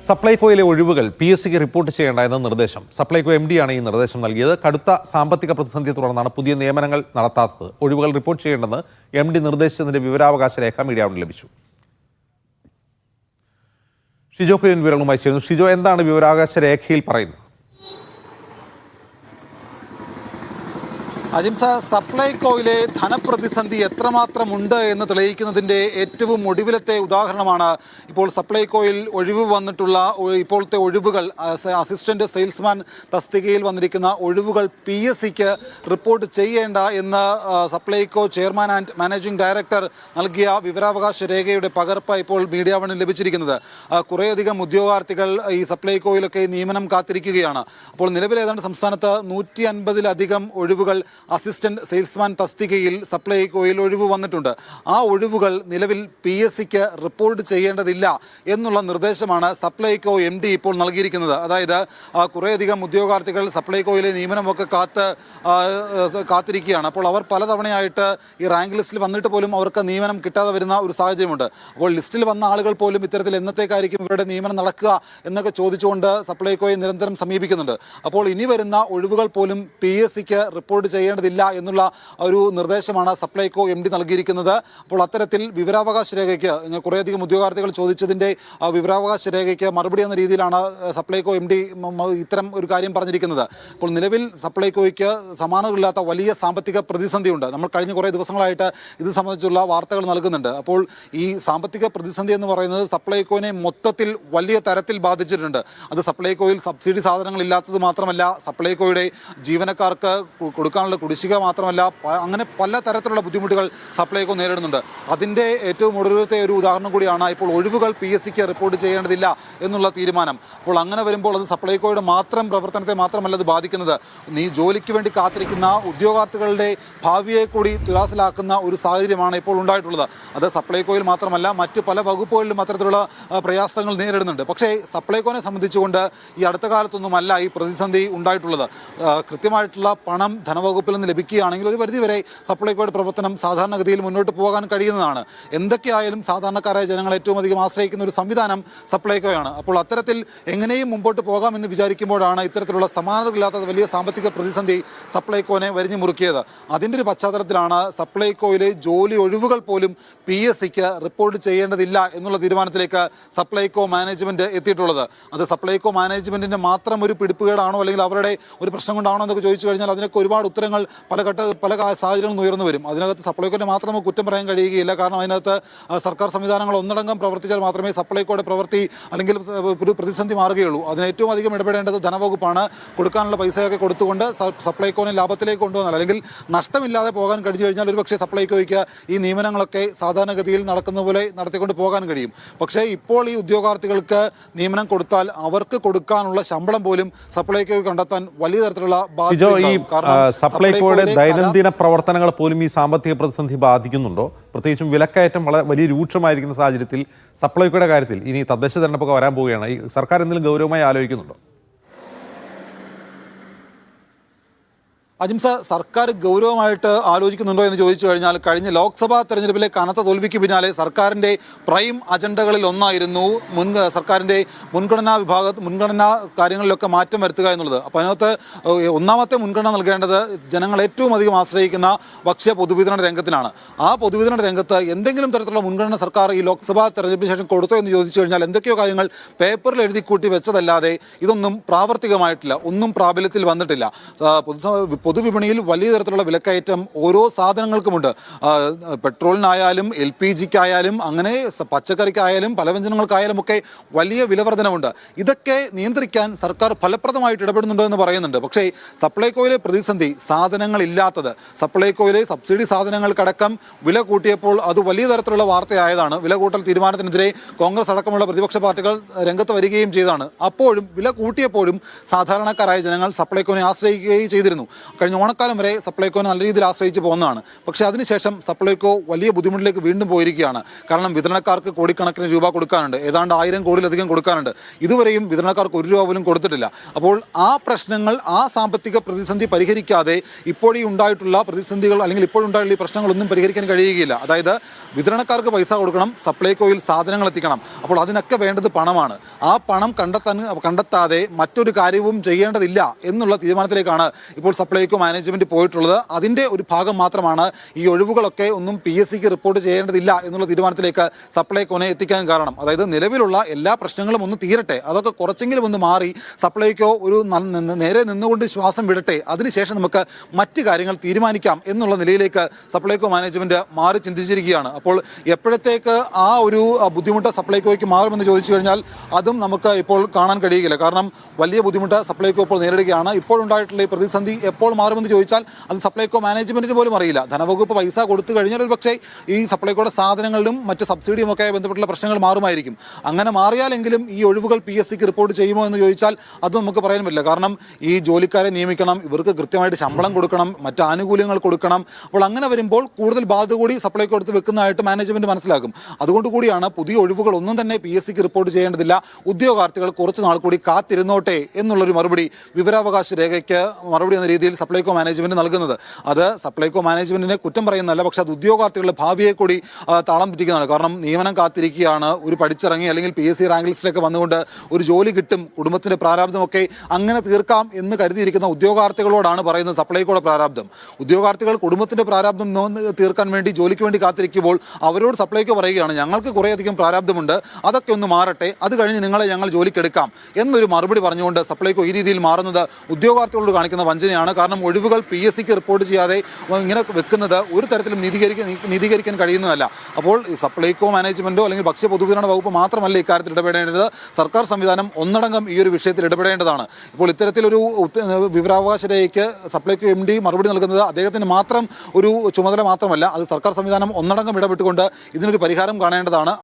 സപ്ലൈകോയിലെ ഒഴിവുകൾ PSCക്ക് റിപ്പോർട്ട് ചെയ്യേണ്ട എന്ന നിർദ്ദേശം സപ്ലൈകോ MD ആണ് ഈ നിർദ്ദേശം നൽകിയത്. കടുത്ത സാമ്പത്തിക പ്രതിസന്ധിയെ തുടർന്നാണ് പുതിയ നിയമനങ്ങൾ നടത്താത്തത്. ഒഴിവുകൾ റിപ്പോർട്ട് ചെയ്യേണ്ടെന്ന് MD നിർദ്ദേശിച്ചതിന്റെ വിവരാവകാശ രേഖ മീഡിയ വണ്ണിന് ലഭിച്ചു. ഷിജോ കുര്യൻ വിവരങ്ങളുമായി ചേരുന്നു. ഷിജോ, എന്താണ് വിവരാവകാശ രേഖയിൽ പറയുന്നത്? അജിംസ, സപ്ലൈകോയിലെ ധനപ്രതിസന്ധി എത്രമാത്രമുണ്ട് എന്ന് തെളിയിക്കുന്നതിൻ്റെ ഏറ്റവും ഒടുവിലത്തെ ഉദാഹരണമാണ് ഇപ്പോൾ സപ്ലൈകോയിൽ ഒഴിവ് വന്നിട്ടുള്ള ഇപ്പോഴത്തെ ഒഴിവുകൾ. അസിസ്റ്റന്റ് സെയിൽസ്മാൻ തസ്തികയിൽ വന്നിരിക്കുന്ന ഒഴിവുകൾ PSCക്ക് റിപ്പോർട്ട് ചെയ്യേണ്ട എന്ന് Supplyco chairman and managing director നൽകിയ വിവരാവകാശ രേഖയുടെ പകർപ്പ് ഇപ്പോൾ മീഡിയ വണ്ണിൽ ലഭിച്ചിരിക്കുന്നത്. കുറേയധികം ഉദ്യോഗാർത്ഥികൾ ഈ സപ്ലൈകോയിലൊക്കെ നിയമനം കാത്തിരിക്കുകയാണ്. അപ്പോൾ നിലവിൽ ഏതാണ്ട് സംസ്ഥാനത്ത് 150-ലധികം ഒഴിവുകൾ അസിസ്റ്റന്റ് സെയിൽസ്മാൻ തസ്തികയിൽ സപ്ലൈകോയിൽ ഒഴിവ് വന്നിട്ടുണ്ട്. ആ ഒഴിവുകൾ നിലവിൽ PSCക്ക് റിപ്പോർട്ട് ചെയ്യേണ്ടതില്ല എന്നുള്ള നിർദ്ദേശമാണ് സപ്ലൈകോ MD ഇപ്പോൾ നൽകിയിരിക്കുന്നത്. അതായത് കുറേയധികം ഉദ്യോഗാർത്ഥികൾ സപ്ലൈകോയിലെ നിയമനമൊക്കെ കാത്തിരിക്കുകയാണ്. അപ്പോൾ അവർ പലതവണയായിട്ട് ഈ റാങ്ക് ലിസ്റ്റിൽ വന്നിട്ട് പോലും അവർക്ക് നിയമനം കിട്ടാതെ വരുന്ന ഒരു സാഹചര്യമുണ്ട്. അപ്പോൾ ലിസ്റ്റിൽ വന്ന ആളുകൾ പോലും ഇത്തരത്തിൽ എന്നത്തേക്കായിരിക്കും ഇവരുടെ നിയമനം നടക്കുക എന്നൊക്കെ ചോദിച്ചുകൊണ്ട് സപ്ലൈകോയെ നിരന്തരം സമീപിക്കുന്നുണ്ട്. അപ്പോൾ ഇനി വരുന്ന ഒഴിവുകൾ പോലും PSCക്ക് റിപ്പോർട്ട് ചെയ്യേണ്ടതില്ല എന്നുള്ള ഒരു നിർദ്ദേശമാണ് സപ്ലൈകോ MD നൽകിയിരിക്കുന്നത്. അപ്പോൾ അത്തരത്തിൽ വിവരാവകാശ രേഖയ്ക്ക് കുറേയധികം ഉദ്യോഗാർത്ഥികൾ ചോദിച്ചതിൻ്റെ വിവരാവകാശ രേഖയ്ക്ക് മറുപടി എന്ന രീതിയിലാണ് സപ്ലൈകോ MD ഇത്തരം ഒരു കാര്യം പറഞ്ഞിരിക്കുന്നത്. അപ്പോൾ നിലവിൽ സപ്ലൈകോയ്ക്ക് സമാനമില്ലാത്ത വലിയ സാമ്പത്തിക പ്രതിസന്ധിയുണ്ട്. നമ്മൾ കഴിഞ്ഞ കുറേ ദിവസങ്ങളായിട്ട് ഇത് സംബന്ധിച്ചുള്ള വാർത്തകൾ നൽകുന്നുണ്ട്. അപ്പോൾ ഈ സാമ്പത്തിക പ്രതിസന്ധി എന്ന് പറയുന്നത് സപ്ലൈകോനെ മൊത്തത്തിൽ വലിയ തരത്തിൽ ബാധിച്ചിട്ടുണ്ട്. അത് സപ്ലൈകോയിൽ സബ്സിഡി സാധനങ്ങൾ ഇല്ലാത്തത് മാത്രമല്ല, സപ്ലൈകോയുടെ ജീവനക്കാർക്ക് കൊടുക്കാനുള്ള കുടിശ്ശിക മാത്രമല്ല, അങ്ങനെ പല തരത്തിലുള്ള ബുദ്ധിമുട്ടുകൾ സപ്ലൈകോ നേരിടുന്നുണ്ട്. അതിൻ്റെ ഏറ്റവും ഒടുവിലത്തെ ഒരു ഉദാഹരണം കൂടിയാണ് ഇപ്പോൾ ഒഴിവുകൾ PSCക്ക് റിപ്പോർട്ട് ചെയ്യേണ്ടതില്ല എന്നുള്ള തീരുമാനം. അപ്പോൾ അങ്ങനെ വരുമ്പോൾ അത് സപ്ലൈകോയുടെ മാത്രം പ്രവർത്തനത്തെ മാത്രമല്ല അത് ബാധിക്കുന്നത്, ജോലിക്ക് വേണ്ടി കാത്തിരിക്കുന്ന ഉദ്യോഗാർത്ഥികളുടെ ഭാവിയെ കൂടി തുലാസിലാക്കുന്ന ഒരു സാഹചര്യമാണ് ഇപ്പോൾ ഉണ്ടായിട്ടുള്ളത്. അത് സപ്ലൈകോയിൽ മാത്രമല്ല, മറ്റ് പല വകുപ്പുകളിലും അത്തരത്തിലുള്ള പ്രയാസങ്ങൾ നേരിടുന്നുണ്ട്. പക്ഷേ സപ്ലൈകോനെ സംബന്ധിച്ചുകൊണ്ട് ഈ അടുത്ത കാലത്തൊന്നുമല്ല ഈ പ്രതിസന്ധി ഉണ്ടായിട്ടുള്ളത്. കൃത്യമായിട്ടുള്ള പണം ധനവകുപ്പിൽ നിന്ന് ലഭിക്കുകയാണെങ്കിൽ ഒരു പരിധിവരെ സപ്ലൈകോയുടെ പ്രവർത്തനം സാധാരണഗതിയിൽ മുന്നോട്ട് പോകാൻ കഴിയുന്നതാണ്. എന്തൊക്കെയായാലും സാധാരണക്കാരായ ജനങ്ങൾ ഏറ്റവും അധികം ആശ്രയിക്കുന്ന ഒരു സംവിധാനം സപ്ലൈകോയാണ്. അപ്പോൾ അത്തരത്തിൽ എങ്ങനെയും മുമ്പോട്ട് പോകാമെന്ന് വിചാരിക്കുമ്പോഴാണ് ഇത്തരത്തിലുള്ള സമാനതകളില്ലാത്ത വലിയ സാമ്പത്തിക പ്രതിസന്ധി സപ്ലൈകോനെ വരിഞ്ഞു മുറുക്കിയത്. അതിൻ്റെ ഒരു പശ്ചാത്തലത്തിലാണ് സപ്ലൈകോയിലെ ജോലി ഒഴിവുകൾ പോലും PSCക്ക് റിപ്പോർട്ട് ചെയ്യേണ്ടതില്ല എന്നുള്ള തീരുമാനത്തിലേക്ക് സപ്ലൈകോ മാനേജ്മെൻറ്റ് എത്തിയിട്ടുള്ളത്. അത് സപ്ലൈകോ മാനേജ്മെൻറ്റിൻ്റെ മാത്രം ഒരു പിടിപ്പുകേടാണോ അല്ലെങ്കിൽ അവരുടെ ഒരു പ്രശ്നം കൊണ്ടാണോ എന്നൊക്കെ ചോദിച്ചു കഴിഞ്ഞാൽ അതിനൊക്കെ ഒരുപാട് ഉത്തരങ്ങൾ പല സാഹചര്യങ്ങളും ഉയർന്നു വരും. അതിനകത്ത് സപ്ലൈകോനെ മാത്രം കുറ്റം പറയാൻ കഴിയുകയില്ല. കാരണം അതിനകത്ത് സർക്കാർ സംവിധാനങ്ങൾ ഒന്നടങ്കം പ്രവർത്തിച്ചാൽ മാത്രമേ സപ്ലൈകോയുടെ പ്രവൃത്തി അല്ലെങ്കിൽ ഒരു പ്രതിസന്ധി മാറുകയുള്ളൂ. അതിന് ഏറ്റവും അധികം ഇടപെടേണ്ടത് ധനവകുപ്പാണ്. കൊടുക്കാനുള്ള പൈസയൊക്കെ കൊടുത്തുകൊണ്ട് സപ്ലൈകോനെ ലാഭത്തിലേക്ക് കൊണ്ടുവന്നാൽ അല്ലെങ്കിൽ നഷ്ടമില്ലാതെ പോകാൻ കഴിഞ്ഞു കഴിഞ്ഞാൽ ഒരുപക്ഷേ സപ്ലൈകോയ്ക്ക് ഈ നിയമനങ്ങളൊക്കെ സാധാരണഗതിയിൽ നടക്കുന്ന പോലെ നടത്തിക്കൊണ്ട് പോകാൻ കഴിയും. പക്ഷേ ഇപ്പോൾ ഈ ഉദ്യോഗാർത്ഥികൾക്ക് നിയമനം കൊടുത്താൽ അവർക്ക് കൊടുക്കാനുള്ള ശമ്പളം പോലും സപ്ലൈകോയ്ക്ക് കണ്ടെത്താൻ വലിയ തരത്തിലുള്ള സപ്ലൈകോയുടെ ദൈനംദിന പ്രവർത്തനങ്ങൾ പോലും ഈ സാമ്പത്തിക പ്രതിസന്ധി ബാധിക്കുന്നുണ്ടോ? പ്രത്യേകിച്ചും വിലക്കയറ്റം വളരെ വലിയ രൂക്ഷമായിരിക്കുന്ന സാഹചര്യത്തിൽ സപ്ലൈകോയുടെ കാര്യത്തിൽ ഇനി തദ്ദേശ തെരഞ്ഞെടുപ്പൊക്കെ വരാൻ പോവുകയാണ്. ഈ സർക്കാർ എന്തെങ്കിലും ഗൗരവമായി ആലോചിക്കുന്നുണ്ടോ? അജിംസ, സർക്കാർ ഗൗരവമായിട്ട് ആലോചിക്കുന്നുണ്ടോ എന്ന് ചോദിച്ചു കഴിഞ്ഞാൽ കഴിഞ്ഞ ലോക്സഭാ തെരഞ്ഞെടുപ്പിലെ കനത്ത തോൽവിക്ക് പിന്നാലെ സർക്കാരിൻ്റെ പ്രൈം അജണ്ടകളിൽ ഒന്നായിരുന്നു സർക്കാരിൻ്റെ മുൻഗണനാ കാര്യങ്ങളിലൊക്കെ മാറ്റം വരുത്തുക എന്നുള്ളത്. അപ്പോൾ അതിനകത്ത് ഒന്നാമത്തെ മുൻഗണന നൽകേണ്ടത് ജനങ്ങൾ ഏറ്റവും അധികം ആശ്രയിക്കുന്ന ഭക്ഷ്യ പൊതുവിതരണ രംഗത്തിനാണ്. ആ പൊതുവിതരണ രംഗത്ത് എന്തെങ്കിലും തരത്തിലുള്ള മുൻഗണന സർക്കാർ ഈ ലോക്സഭാ തെരഞ്ഞെടുപ്പിന് ശേഷം കൊടുത്തോ എന്ന് ചോദിച്ചു കഴിഞ്ഞാൽ എന്തൊക്കെയോ കാര്യങ്ങൾ പേപ്പറിൽ എഴുതി കൂട്ടി വെച്ചതല്ലാതെ ഇതൊന്നും പ്രാവർത്തികമായിട്ടില്ല, ഒന്നും പ്രാബല്യത്തിൽ വന്നിട്ടില്ല. പൊതുവിപണിയിൽ വലിയ തരത്തിലുള്ള വിലക്കയറ്റം ഓരോ സാധനങ്ങൾക്കുമുണ്ട്. പെട്രോളിനായാലും LPGക്കായാലും അങ്ങനെ പച്ചക്കറിക്കായാലും പലവ്യഞ്ജനങ്ങൾക്കായാലും ഒക്കെ വലിയ വിലവർധനമുണ്ട്. ഇതൊക്കെ നിയന്ത്രിക്കാൻ സർക്കാർ ഫലപ്രദമായിട്ട് ഇടപെടുന്നുണ്ടോ എന്ന് പറയുന്നുണ്ട്. പക്ഷേ സപ്ലൈകോയിലെ പ്രതിസന്ധി സാധനങ്ങളില്ലാത്തത്, സപ്ലൈകോയിലെ സബ്സിഡി സാധനങ്ങൾക്കടക്കം വില കൂട്ടിയപ്പോൾ അത് വലിയ തരത്തിലുള്ള വാർത്തയായതാണ്. വില കൂട്ടൽ തീരുമാനത്തിനെതിരെ കോൺഗ്രസ് അടക്കമുള്ള പ്രതിപക്ഷ പാർട്ടികൾ രംഗത്ത് വരികയും ചെയ്തതാണ്. അപ്പോഴും വില കൂട്ടിയപ്പോഴും സാധാരണക്കാരായ ജനങ്ങൾ സപ്ലൈകോനെ ആശ്രയിക്കുകയും ചെയ്തിരുന്നു. കഴിഞ്ഞ ഓണക്കാലം വരെ സപ്ലൈകോനെ നല്ല രീതിയിൽ ആശ്രയിച്ച് പോകുന്നതാണ്. പക്ഷേ അതിനുശേഷം സപ്ലൈകോ വലിയ ബുദ്ധിമുട്ടിലേക്ക് വീണ്ടും പോയിരിക്കുകയാണ്. കാരണം വിതരണക്കാർക്ക് കോടിക്കണക്കിന് രൂപ കൊടുക്കാനുണ്ട്, ഏതാണ്ട് 1000 കോടിയിലധികം കൊടുക്കാനുണ്ട്. ഇതുവരെയും വിതരണക്കാർക്ക് 1 രൂപ പോലും കൊടുത്തിട്ടില്ല. അപ്പോൾ ആ പ്രശ്നങ്ങൾ, ആ സാമ്പത്തിക പ്രതിസന്ധി പരിഹരിക്കാതെ ഇപ്പോഴീ ഉണ്ടായിട്ടുള്ള പ്രതിസന്ധികൾ അല്ലെങ്കിൽ ഇപ്പോഴുണ്ടായിട്ടുള്ള ഈ പ്രശ്നങ്ങളൊന്നും പരിഹരിക്കാൻ കഴിയുകയില്ല. അതായത് വിതരണക്കാർക്ക് പൈസ കൊടുക്കണം, സപ്ലൈകോയിൽ സാധനങ്ങൾ എത്തിക്കണം. അപ്പോൾ അതിനൊക്കെ വേണ്ടത് പണമാണ്. ആ പണം കണ്ടെത്താതെ മറ്റൊരു കാര്യവും ചെയ്യേണ്ടതില്ല എന്നുള്ള തീരുമാനത്തിലേക്കാണ് ഇപ്പോൾ സപ്ലൈകോ മാനേജ്മെന്റ് പോയിട്ടുള്ളത്. അതിൻ്റെ ഒരു ഭാഗം മാത്രമാണ് ഈ ഒഴിവുകളൊക്കെ ഒന്നും PSCക്ക് റിപ്പോർട്ട് ചെയ്യേണ്ടതില്ല എന്നുള്ള തീരുമാനത്തിലേക്ക് സപ്ലൈകോനെ എത്തിക്കാൻ കാരണം. അതായത് നിലവിലുള്ള എല്ലാ പ്രശ്നങ്ങളും ഒന്ന് തീരട്ടെ, അതൊക്കെ കുറച്ചെങ്കിലും ഒന്ന് മാറി സപ്ലൈകോ ഒരു നേരെ നിന്നുകൊണ്ട് ശ്വാസം വിടട്ടെ, അതിനുശേഷം നമുക്ക് മറ്റ് കാര്യങ്ങൾ തീരുമാനിക്കാം എന്നുള്ള നിലയിലേക്ക് സപ്ലൈകോ മാനേജ്മെന്റ് മാറി ചിന്തിച്ചിരിക്കുകയാണ്. അപ്പോൾ എപ്പോഴത്തേക്ക് ആ ഒരു ബുദ്ധിമുട്ട് സപ്ലൈകോയ്ക്ക് മാറുമെന്ന് ചോദിച്ചു കഴിഞ്ഞാൽ അതും നമുക്ക് ഇപ്പോൾ കാണാൻ കഴിയുകയില്ല. കാരണം വലിയ ബുദ്ധിമുട്ട് സപ്ലൈകോ ഇപ്പോൾ നേരിടുകയാണ്. ഇപ്പോഴുണ്ടായിട്ടുള്ള ഈ പ്രതിസന്ധി എപ്പോൾ മാറുമെന്ന് ചോദിച്ചാൽ അത് സപ്ലൈകോ മാനേജ്മെന്റിന് പോലും അറിയില്ല. ധനവകുപ്പ് പൈസ കൊടുത്തു കഴിഞ്ഞാൽ ഒരു പക്ഷേ ഈ സപ്ലൈകോയുടെ സാധനങ്ങളിലും മറ്റ് സബ്സിഡിയും ഒക്കെ ബന്ധപ്പെട്ടുള്ള പ്രശ്നങ്ങൾ മാറുമായിരിക്കും. അങ്ങനെ മാറിയാലെങ്കിലും ഈ ഒഴിവുകൾ PSCക്ക് റിപ്പോർട്ട് ചെയ്യുമോ എന്ന് ചോദിച്ചാൽ അത് നമുക്ക് പറയാൻ പറ്റില്ല. കാരണം ഈ ജോലിക്കാരെ നിയമിക്കണം, ഇവർക്ക് കൃത്യമായിട്ട് ശമ്പളം കൊടുക്കണം, മറ്റ് ആനുകൂല്യങ്ങൾ കൊടുക്കണം. അപ്പോൾ അങ്ങനെ വരുമ്പോൾ കൂടുതൽ ബാധ്യത കൂടി സപ്ലൈകോ എടുത്ത് വെക്കുന്നതായിട്ട് മാനേജ്മെന്റ് മനസ്സിലാക്കും. അതുകൊണ്ട് കൂടിയാണ് പുതിയ ഒഴിവുകൾ ഒന്നും തന്നെ PSCക്ക് റിപ്പോർട്ട് ചെയ്യേണ്ടതില്ല, ഉദ്യോഗാർത്ഥികൾ കുറച്ച് നാൾ കൂടി കാത്തിരുന്നോട്ടെ എന്നുള്ളൊരു മറുപടി വിവരാവകാശ രേഖയ്ക്ക് മറുപടി എന്ന രീതിയിൽ സപ്ലൈകോ മാനേജ്മെന്റ് നൽകുന്നത്. അത് സപ്ലൈകോ മാനേജ്മെന്റിനെ കുറ്റം പറയുന്നതല്ല, പക്ഷേ അത് ഉദ്യോഗാർത്ഥികളുടെ ഭാവിയെ കൂടി താളം തെറ്റിക്കുന്നതാണ്. കാരണം നിയമനം കാത്തിരിക്കുകയാണ്, ഒരു പഠിച്ചിറങ്ങി അല്ലെങ്കിൽ PSC റാങ്ക് ലിസ്റ്റിലേക്ക് വന്നുകൊണ്ട് ഒരു ജോലി കിട്ടും, കുടുംബത്തിന്റെ പ്രാരാബ്ദമൊക്കെ അങ്ങനെ തീർക്കാം എന്ന് കരുതിയിരിക്കുന്ന ഉദ്യോഗാർത്ഥികളോടാണ് പറയുന്നത് സപ്ലൈകോയുടെ പ്രാരാബ്ദം. ഉദ്യോഗാർത്ഥികൾ കുടുംബത്തിന്റെ പ്രാരാബ്ദം തീർക്കാൻ വേണ്ടി ജോലിക്ക് വേണ്ടി കാത്തിരിക്കുമ്പോൾ അവരോട് സപ്ലൈകോ പറയുകയാണ്, ഞങ്ങൾക്ക് കുറേയധികം പ്രാരാബ്ദമുണ്ട്, അതൊക്കെ ഒന്ന് മാറട്ടെ, അത് കഴിഞ്ഞ് നിങ്ങളെ ഞങ്ങൾ ജോലിക്കെടുക്കാം എന്നൊരു മറുപടി പറഞ്ഞുകൊണ്ട് സപ്ലൈകോ ഈ രീതിയിൽ മാറുന്നത് ഉദ്യോഗാർത്ഥികളോട് കാണിക്കുന്ന വഞ്ചനയാണ്. കാരണം ഒഴിവുകൾ PSCക്ക് റിപ്പോർട്ട് ചെയ്യാതെ ഇങ്ങനെ വെക്കുന്നത് ഒരു തരത്തിലും നീതീകരിക്കാൻ കഴിയുന്നതല്ല. അപ്പോൾ ഈ സപ്ലൈകോ മാനേജ്മെന്റോ അല്ലെങ്കിൽ ഭക്ഷ്യ പൊതുവിതരണ വകുപ്പ് മാത്രമല്ല ഇക്കാര്യത്തിൽ ഇടപെടേണ്ടത്, സർക്കാർ സംവിധാനം ഒന്നടങ്കം ഈ ഒരു വിഷയത്തിൽ ഇടപെടേണ്ടതാണ്. ഇപ്പോൾ ഇത്തരത്തിലൊരു വിവരാവകാശ രേഖയ്ക്ക് സപ്ലൈകോ MD മറുപടി നൽകുന്നത് അദ്ദേഹത്തിന് മാത്രം ഒരു ചുമതല മാത്രമല്ല, അത് സർക്കാർ സംവിധാനം ഒന്നടങ്കം ഇടപെട്ടുകൊണ്ട് ഇതിനൊരു പരിഹാരം കാണേണ്ടതാണ്.